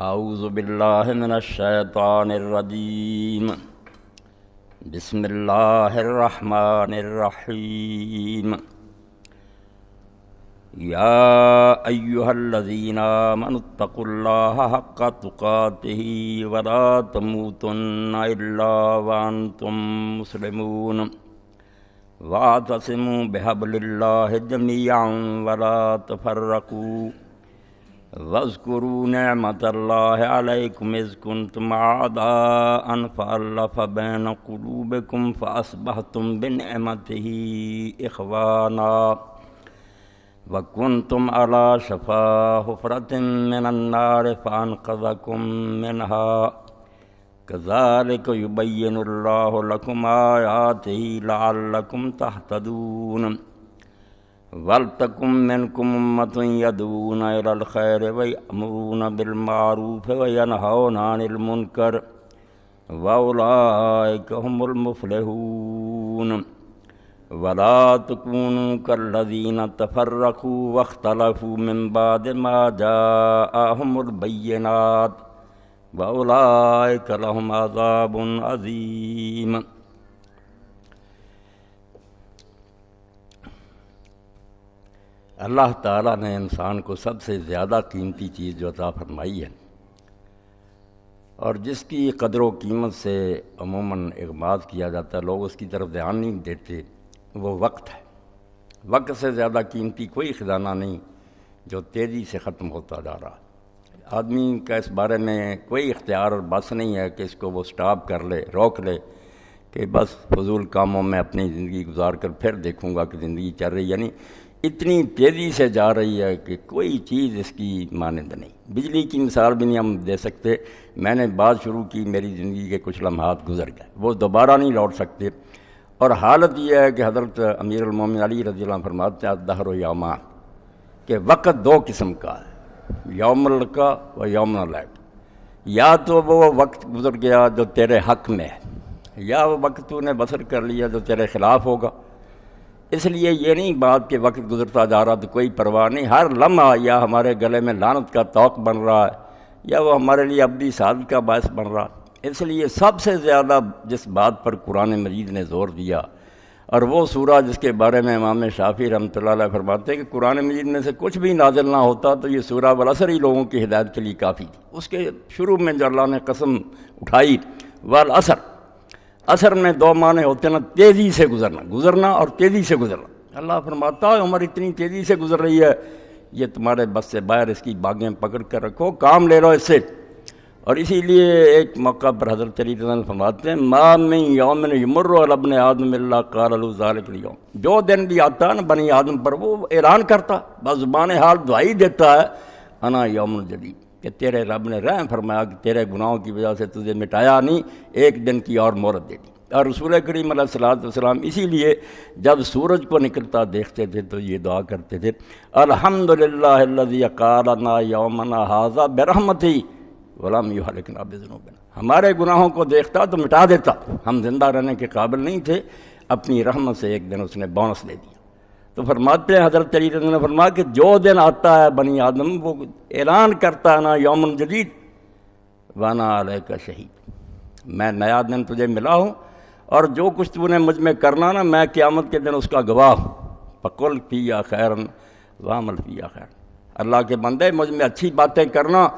اعوذ باللہ من الشیطان الرجیم بسم اللہ الرحمن الرحیم یا ایہا الذین آمنوا اتقوا اللہ حق تقاتہ ولا تموتن الا وانتم مسلمون واعتصموا بحبل اللہ جمیعا ولا تفرقوا واذکروا نعمت اللہ علیکم اذ کنتم اعداء فألف بین قلوبکم فاصبحتم بنعمتہ اخوانا وکنتم علی شفا حفرۃ من النار فانقذکم منہا کذالک یبین اللہ لکم آیاتہ لعلکم تہتدون وَلْتَكُن مِّنكُمْ أُمَّةٌ يَدْعُونَ إِلَى الْخَيْرِ وَيَأْمُرُونَ بِالْمَعْرُوفِ وَيَنْهَوْنَ عَنِ الْمُنكَرِ وَأُولَٰئِكَ هُمُ الْمُفْلِحُونَ وَلَا تَكُونُوا كَالَّذِينَ تَفَرَّقُوا وَاخْتَلَفُوا مِن بَعْدِ مَا جَاءَهُمُ الْبَيِّنَاتُ وَأُولَٰئِكَ لَهُمْ عَذَابٌ عَظِيمٌ۔ اللہ تعالیٰ نے انسان کو سب سے زیادہ قیمتی چیز جو عطا فرمائی ہے اور جس کی قدر و قیمت سے عموماً اغماض کیا جاتا ہے، لوگ اس کی طرف دھیان نہیں دیتے، وہ وقت ہے۔ وقت سے زیادہ قیمتی کوئی خزانہ نہیں جو تیزی سے ختم ہوتا جا رہا ہے۔ آدمی کا اس بارے میں کوئی اختیار اور بس نہیں ہے کہ اس کو وہ سٹاپ کر لے، روک لے کہ بس فضول کاموں میں اپنی زندگی گزار کر پھر دیکھوں گا کہ زندگی چل رہی ہے۔ یعنی اتنی تیزی سے جا رہی ہے کہ کوئی چیز اس کی مانند نہیں۔ بجلی کی مثال بھی نہیں ہم دے سکتے۔ میں نے بات شروع کی، میری زندگی کے کچھ لمحات گزر گئے، وہ دوبارہ نہیں لوٹ سکتے۔ اور حالت یہ ہے کہ حضرت امیر المومنین علی رضی اللہ عنہ فرماتے ہیں الدہر یومان، کہ وقت دو قسم کا ہے، یوم القا و یوم العید۔ یا تو وہ وقت گزر گیا جو تیرے حق میں ہے، یا وہ وقت تو نے بسر کر لیا جو تیرے خلاف ہوگا۔ اس لیے یہ نہیں بات کہ وقت گزرتا جا رہا تو کوئی پرواہ نہیں، ہر لمحہ یا ہمارے گلے میں لعنت کا طوق بن رہا ہے یا وہ ہمارے لیے ابدی سعادت کا باعث بن رہا ہے۔ اس لیے سب سے زیادہ جس بات پر قرآن مجید نے زور دیا، اور وہ سورہ جس کے بارے میں امام شافعی رحمۃ اللہ علیہ فرماتے ہیں کہ قرآن مجید میں سے کچھ بھی نازل نہ ہوتا تو یہ سورہ والعصر ہی لوگوں کی ہدایت کے لیے کافی تھی۔ اس کے شروع میں جو اللہ نے قسم اٹھائی والعصر، عصر میں دو معنی ہوتے ہیں نا، تیزی سے گزرنا اور تیزی سے گزرنا۔ اللہ فرماتا ہے عمر اتنی تیزی سے گزر رہی ہے، یہ تمہارے بس سے باہر، اس کی باغیں پکڑ کر رکھو، کام لے لو اس سے۔ اور اسی لیے ایک موقع پر حضرت علی رضی اللہ عنہ فرماتے ہیں ما من یوم یمر علی ابن آدم الا قال له ذلک اليوم، جو دن بھی آتا ہے نا بنی آدم پر، وہ اعلان کرتا، بزبان حال دعائی دیتا ہے انا یوم الجدید، کہ تیرے رب نے رحم فرمایا کہ تیرے گناہوں کی وجہ سے تجھے مٹایا نہیں، ایک دن کی اور مہلت دے دی۔ اور رسول کریم علیہ الصلوۃ والسلام اسی لیے جب سورج کو نکلتا دیکھتے تھے تو یہ دعا کرتے تھے الحمدللہ الذی قالنا یومنا ھذا برحمتہ ولم یہلکنا بذنوبنا، ہمارے گناہوں کو دیکھتا تو مٹا دیتا، ہم زندہ رہنے کے قابل نہیں تھے، اپنی رحمت سے ایک دن اس نے بونس دے دیا۔ تو فرماتے ہیں حضرت علی رضی اللہ عنہ نے فرمایا کہ جو دن آتا ہے بنی آدم، وہ اعلان کرتا ہے نا یوم جدید وانا علیک شہید، میں نیا دن تجھے ملا ہوں اور جو کچھ تو نے مجھ میں کرنا نا، میں قیامت کے دن اس کا گواہ ہوں۔ فقل فیہا خیرا وعمل فیہا خیرا، اللہ کے بندے مجھ میں اچھی باتیں کرنا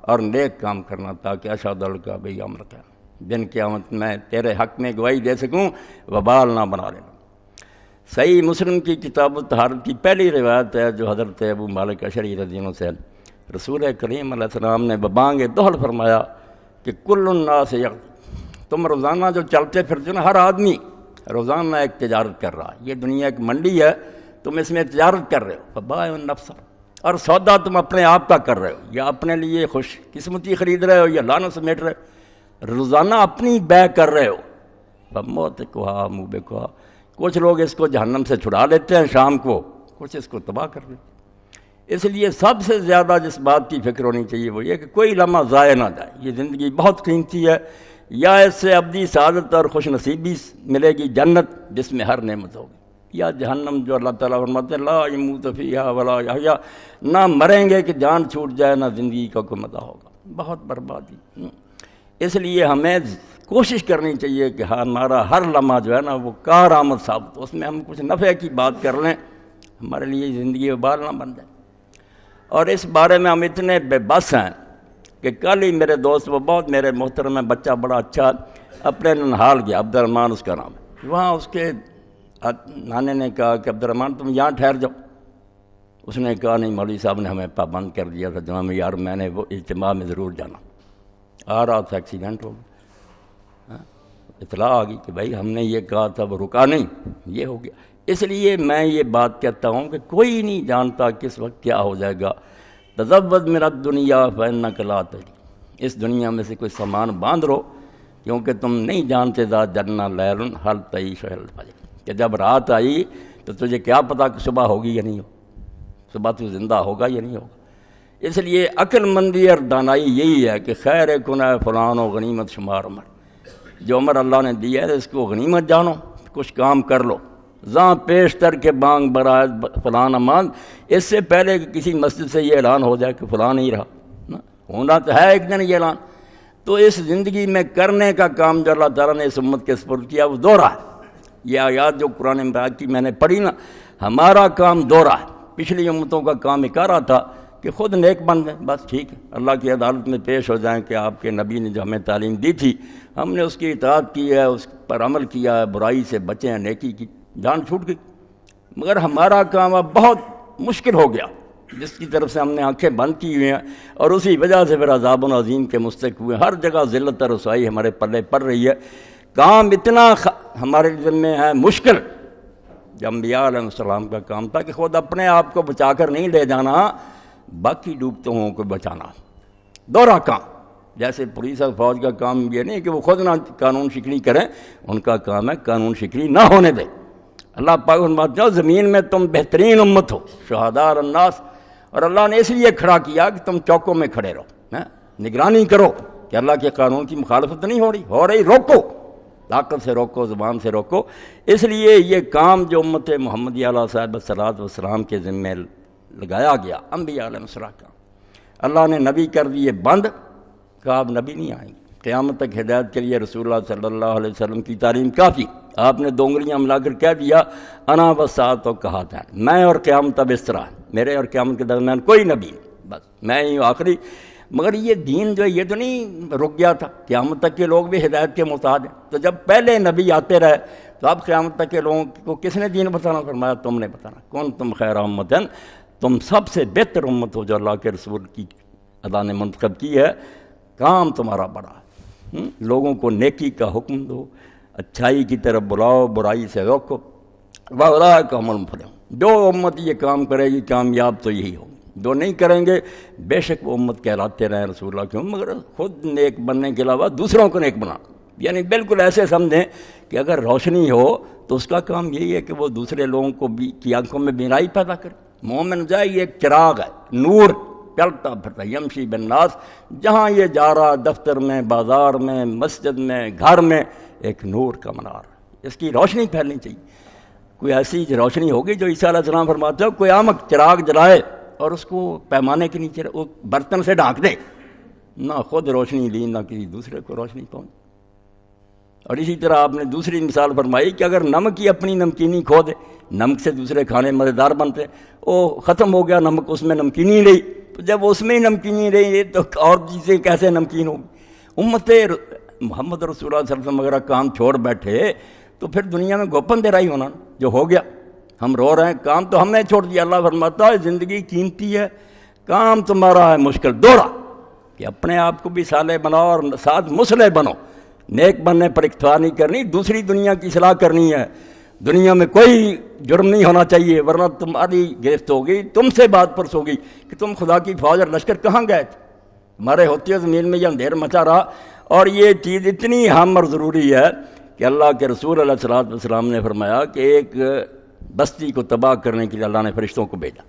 اور نیک کام کرنا تاکہ اشہد لک بیوم القیامہ، دن قیامت میں تیرے حق میں گواہی دے سکوں، وبال نہ بنا لینا۔ صحیح مسلم کی کتاب الطہارت کی پہلی روایت ہے جو حضرت ابو مالک اشعری رضی اللہ عنہ سے رسول کریم علیہ السلام نے ببانگ دہل فرمایا کہ کل الناس تم روزانہ جو چلتے پھرتے نا، ہر آدمی روزانہ ایک تجارت کر رہا ہے، یہ دنیا ایک منڈی ہے، تم اس میں تجارت کر رہے ہو، فبائع النفس، اور سودا تم اپنے آپ کا کر رہے ہو، یا اپنے لیے خوش قسمتی خرید رہے ہو یا لعنت سمیٹ رہے ہو، روزانہ اپنی بے کر رہے ہو، فموتکھا موبقھا، کچھ لوگ اس کو جہنم سے چھڑا لیتے ہیں شام کو، کچھ اس کو تباہ کر دیتے ہیں۔ اس لیے سب سے زیادہ جس بات کی فکر ہونی چاہیے وہ یہ کہ کوئی لمحہ ضائع نہ جائے، یہ زندگی بہت قیمتی ہے، یا اس سے ابدی سعادت اور خوش نصیبی ملے گی جنت جس میں ہر نعمت ہوگی، یا جہنم جو اللہ تعالیٰ فرماتے ہیں لا یموت فیہا ولا یحیا، نہ مریں گے کہ جان چھوٹ جائے، نہ زندگی کا کوئی مزہ ہوگا۔ بہت بربادی۔ اس لیے ہمیں کوشش کرنی چاہیے کہ ہمارا ہر لمحہ جو ہے نا وہ کارآمد ثابت ہو، اس میں ہم کچھ نفع کی بات کر لیں، ہمارے لیے زندگی وبال نہ بن جائے۔ اور اس بارے میں ہم اتنے بے بس ہیں کہ کل ہی میرے دوست، وہ بہت میرے محترم بچہ، بڑا اچھا، اپنے ننہال گیا، عبد الرحمن اس کا نام ہے، وہاں اس کے نانے نے کہا کہ عبد الرحمن تم یہاں ٹھہر جاؤ۔ اس نے کہا نہیں، مولوی صاحب نے ہمیں پابند کر دیا تھا جہاں میں، یار میں نے وہ اجتماع میں ضرور جانا، آ رہا تھا ایکسیڈنٹ ہو گیا، اطلاع آ گئی کہ بھائی ہم نے یہ کہا تھا، وہ رکا نہیں، یہ ہو گیا۔ اس لیے میں یہ بات کہتا ہوں کہ کوئی نہیں جانتا کس وقت کیا ہو جائے گا۔ تزود من الدنیا فإنک لا تدری، اس دنیا میں سے کوئی سامان باندھ لو، کیونکہ تم نہیں جانتے ذا جنہ لیل حل تعیش حل الفجر، کہ جب رات آئی تو تجھے کیا پتا کہ صبح ہوگی یا نہیں ہو، صبح تو زندہ ہوگا یا نہیں ہوگا۔ اس لیے عقل مندی اور دانائی یہی ہے کہ خیر کن فلان و غنیمت شمار عمر، جو عمر اللہ نے دی ہے اس کو غنیمت جانو، کچھ کام کر لو۔ زاں پیشتر کے بانگ برائے فلان امان، اس سے پہلے کہ کسی مسجد سے یہ اعلان ہو جائے کہ فلان نہیں رہا، ہونا تو ہے ایک دن یہ اعلان۔ تو اس زندگی میں کرنے کا کام جو اللہ تعالیٰ نے اس امت کے سپرد کیا وہ دوہرا ہے۔ یہ آیات جو قرآن پاک کی میں نے پڑھی نا، ہمارا کام دوہرا ہے۔ پچھلی امتوں کا کام اکارا تھا کہ خود نیک بن جائیں، بس ٹھیک ہے، اللہ کی عدالت میں پیش ہو جائیں کہ آپ کے نبی نے جو ہمیں تعلیم دی تھی ہم نے اس کی اطاعت کی ہے، اس پر عمل کیا ہے، برائی سے بچے ہیں، نیکی کی، جان چھوٹ گئی۔ مگر ہمارا کام اب بہت مشکل ہو گیا، جس کی طرف سے ہم نے آنکھیں بند کی ہوئی ہیں، اور اسی وجہ سے پھر عذاب عظیم کے مستحق ہوئے۔ ہر جگہ ذلت اور رسوائی ہمارے پلے پڑ رہی ہے۔ کام اتنا ہمارے ذمہ ہے مشکل، جو انبیاء علیہ السلام کا کام تھا کہ خود اپنے آپ کو بچا کر نہیں لے جانا، باقی ڈوبتوں کو بچانا، دوہرا کام۔ جیسے پولیس اور فوج کا کام یہ نہیں کہ وہ خود نہ قانون شکنی کریں، ان کا کام ہے قانون شکنی نہ ہونے دیں۔ اللہ پاک فرماتے ہیں زمین میں تم بہترین امت ہو، شہداء الناس، اور اللہ نے اس لیے کھڑا کیا کہ تم چوکوں میں کھڑے رہو، نگرانی کرو کہ اللہ کے قانون کی مخالفت نہیں ہو رہی، روکو، طاقت سے روکو، زبان سے روکو۔ اس لیے یہ کام جو امت محمدیہ علیہ صاحب الصلاۃ والسلام کے ذمہ لگایا گیا، انبیاء علیہ السلام کا، اللہ نے نبی کر دیے بند، کہا اب نبی نہیں آئیں گے، قیامت تک ہدایت کے لیے رسول اللہ صلی اللہ علیہ وسلم کی تعلیم کافی۔ آپ نے 2 انگلیاں ملا کر کہہ دیا انا والساعۃ کہا تھا، میں اور قیامت اب اس طرح، میرے اور قیامت کے درمیان کوئی نبی نہیں، بس میں ہی آخری۔ مگر یہ دین جو ہے یہ تو نہیں رک گیا تھا، قیامت تک کے لوگ بھی ہدایت کے محتاج ہیں۔ تو جب پہلے نبی آتے رہے تو اب قیامت تک کے لوگوں کو کس نے دین بتانا؟ فرمایا تم نے بتانا، کون تم خیر امتن، تم سب سے بہتر امت ہو جو اللہ کے رسول کی اللہ نے منتخب کی ہے۔ کام تمہارا بڑا ہے، لوگوں کو نیکی کا حکم دو، اچھائی کی طرف بلاؤ، برائی سے روکو، وَأُولَٰئِکَ هُمُ الْمُفْلِحُونَ۔ جو امت یہ کام کرے گی کامیاب تو یہی ہوگی، جو نہیں کریں گے بے شک وہ امت کہلاتے رہیں رسول اللہ کے، مگر خود نیک بننے کے علاوہ دوسروں کو نیک بنا، یعنی بالکل ایسے سمجھیں کہ اگر روشنی ہو تو اس کا کام یہی ہے کہ وہ دوسرے لوگوں کو بھی کی آنکھوں میں بینائی پیدا کرے۔ مومن جائے یہ ایک چراغ ہے، نور چلتا پھرتا، یمشی بالناس، جہاں یہ جا رہا، دفتر میں، بازار میں، مسجد میں، گھر میں، ایک نور کا منار، اس کی روشنی پھیلنی چاہیے۔ کوئی ایسی روشنی ہوگی جو عیسیٰ علیہ السلام فرماتے ہو کوئی آمک چراغ جلائے اور اس کو پیمانے کے نیچے وہ برتن سے ڈھانک دے، نہ خود روشنی لی نہ کسی دوسرے کو روشنی پہنچ۔ اور اسی طرح آپ نے دوسری مثال فرمائی کہ اگر نمک ہی اپنی نمکینی کھو دے، نمک سے دوسرے کھانے مزیدار بنتے، وہ ختم ہو گیا نمک، اس میں نمکینی رہی، تو جب اس میں ہی نمکینی رہی تو اور چیزیں کیسے نمکین ہوگی؟ امت محمد رسول اللہ صلی اللہ علیہ وسلم وغیرہ کام چھوڑ بیٹھے تو پھر دنیا میں گوپن دے رہی ہونا جو ہو گیا۔ ہم رو رہے ہیں، کام تو ہم نے چھوڑ دیا۔ اللہ فرماتا ہے زندگی قیمتی ہے، کام تمہارا ہے مشکل، دوہرا کہ اپنے آپ کو بھی صالح بناؤ اور ساتھ مصلح بنو۔ نیک بننے پر اکتفا نہیں کرنی، دوسری دنیا کی اصلاح کرنی ہے۔ دنیا میں کوئی جرم نہیں ہونا چاہیے، ورنہ تمہاری گرفت ہوگی، تم سے بات پرس ہوگی کہ تم خدا کی فوج اور لشکر کہاں گئے تھے، ہمارے ہوتے ہوئے زمین میں یہ اندھیر مچا رہا۔ اور یہ چیز اتنی اہم اور ضروری ہے کہ اللہ کے رسول علیہ الصلوۃ والسلام نے فرمایا کہ ایک بستی کو تباہ کرنے کے لیے اللہ نے فرشتوں کو بھیجا۔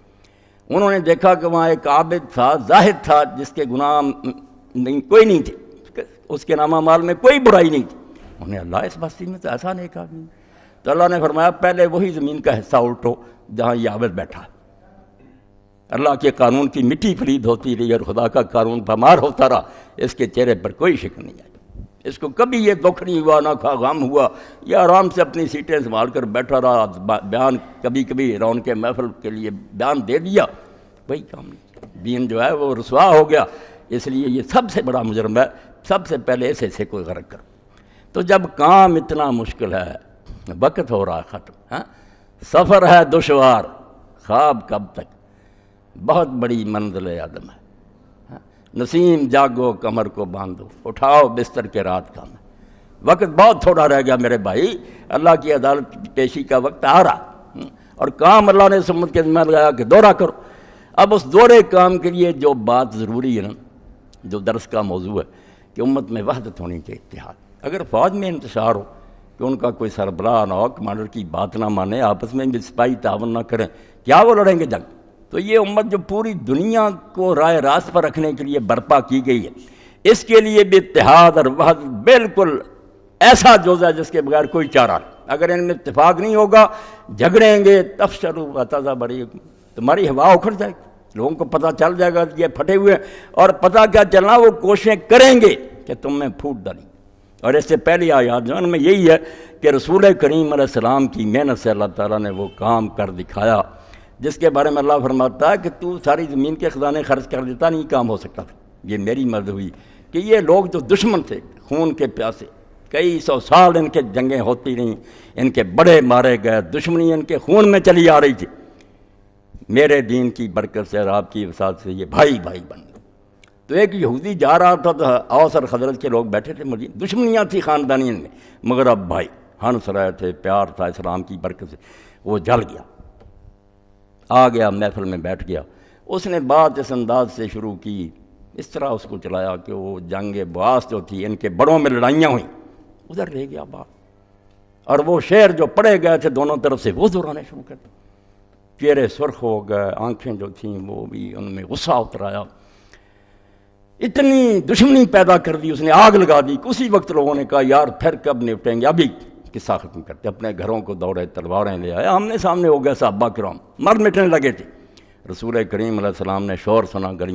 انہوں نے دیکھا کہ وہاں ایک عابد تھا، زاہد تھا، جس کے گناہ کوئی نہیں تھے، اس کے نامہ مال میں کوئی برائی نہیں تھی۔ انہیں اللہ اس بستی میں تو ایسا نیک آدمی، تو اللہ نے فرمایا پہلے وہی زمین کا حصہ الٹو جہاں یہ عابد بیٹھا ہے، اللہ کے قانون کی مٹی پلید ہوتی رہی اور خدا کا قانون پامال ہوتا رہا، اس کے چہرے پر کوئی شک نہیں آئی۔ اس کو کبھی یہ دکھ نہیں ہوا، نہ غم ہوا، یہ آرام سے اپنی سیٹیں سنبھال کر بیٹھا رہا، بیان کبھی کبھی رون کے محفل کے لیے بیان دے دیا، وہی کام نہیں۔ دین جو ہے وہ رسوا ہو گیا، اس لیے یہ سب سے بڑا مجرم ہے۔ سب سے پہلے اسے سے کوئی غرق کرو۔ تو جب کام اتنا مشکل ہے، وقت ہو رہا ختم، سفر ہے دشوار، خواب کب تک، بہت بڑی منزل عدم ہے۔ نسیم جاگو کمر کو باندھو، اٹھاؤ بستر کے رات کا میں، وقت بہت تھوڑا رہ گیا میرے بھائی، اللہ کی عدالت کی پیشی کا وقت آ رہا، اور کام اللہ نے اس امت کے ذمہ لگایا کہ دورہ کرو۔ اب اس دورے کام کے لیے جو بات ضروری ہے نا، جو درس کا موضوع ہے کہ امت میں وحدت ہونی چاہیے، اتحاد۔ اگر فوج میں انتشار ہو کہ ان کا کوئی سربراہ نہ ہو، کمانڈر کی بات نہ مانے، آپس میں بھی سپاہی تعاون نہ کریں، کیا وہ لڑیں گے جنگ؟ تو یہ امت جو پوری دنیا کو رائے راست پر رکھنے کے لیے برپا کی گئی ہے، اس کے لیے بھی اتحاد اور وحدت بالکل ایسا جز ہے جس کے بغیر کوئی چارہ نہیں۔ اگر ان میں اتفاق نہیں ہوگا، جھگڑیں گے، تفشروا وتذهب تمہاری ہوا اکھڑ جائے گی، لوگوں کو پتہ چل جائے گا کہ یہ پھٹے ہوئے ہیں، اور پتہ کیا چلنا، وہ کوششیں کریں گے کہ تم میں پھوٹ ڈالیں۔ اور اس سے پہلی آیات جو ان میں یہی ہے کہ رسول کریم علیہ السلام کی محنت سے اللہ تعالیٰ نے وہ کام کر دکھایا جس کے بارے میں اللہ فرماتا ہے کہ تو ساری زمین کے خزانے خرچ کر دیتا، نہیں کام ہو سکتا تھا۔ یہ میری مرض ہوئی کہ یہ لوگ جو دشمن تھے، خون کے پیاسے، کئی سو سال ان کے جنگیں ہوتی رہیں، ان کے بڑے مارے گئے، دشمنی ان کے خون میں چلی آ رہی تھی، میرے دین کی برکت سے اور آپ کی وسعت سے یہ بھائی بھائی بن گئے۔ تو ایک یہودی جا رہا تھا تو اوس اور خزرج کے لوگ بیٹھے تھے، مدینے، دشمنیاں تھی خاندانی ان میں، مگر اب بھائی ہنس رہے تھے، پیار تھا اسلام کی برکت سے۔ وہ جل گیا، آ گیا محفل میں بیٹھ گیا، اس نے بات اس انداز سے شروع کی، اس طرح اس کو چلایا کہ وہ جنگ بعاث جو تھی، ان کے بڑوں میں لڑائیاں ہوئیں، ادھر رہ گیا بات، اور وہ شعر جو پڑھے گئے تھے دونوں طرف سے وہ دہرانے شروع کر دیا۔ چہرے سرخ ہو گئے، آنکھیں جو تھیں وہ بھی ان میں غصہ اتر آیا، اتنی دشمنی پیدا کر دی، اس نے آگ لگا دی کہ اسی وقت لوگوں نے کہا یار پھر کب نپٹیں گے، ابھی قصہ ختم کرتے، اپنے گھروں کو دوڑے، تلواریں لے آئے، آمنے سامنے ہو گئے، صحابہ کرام مر مٹنے لگے تھے۔ رسول کریم علیہ السلام نے شور سنا، گلیاں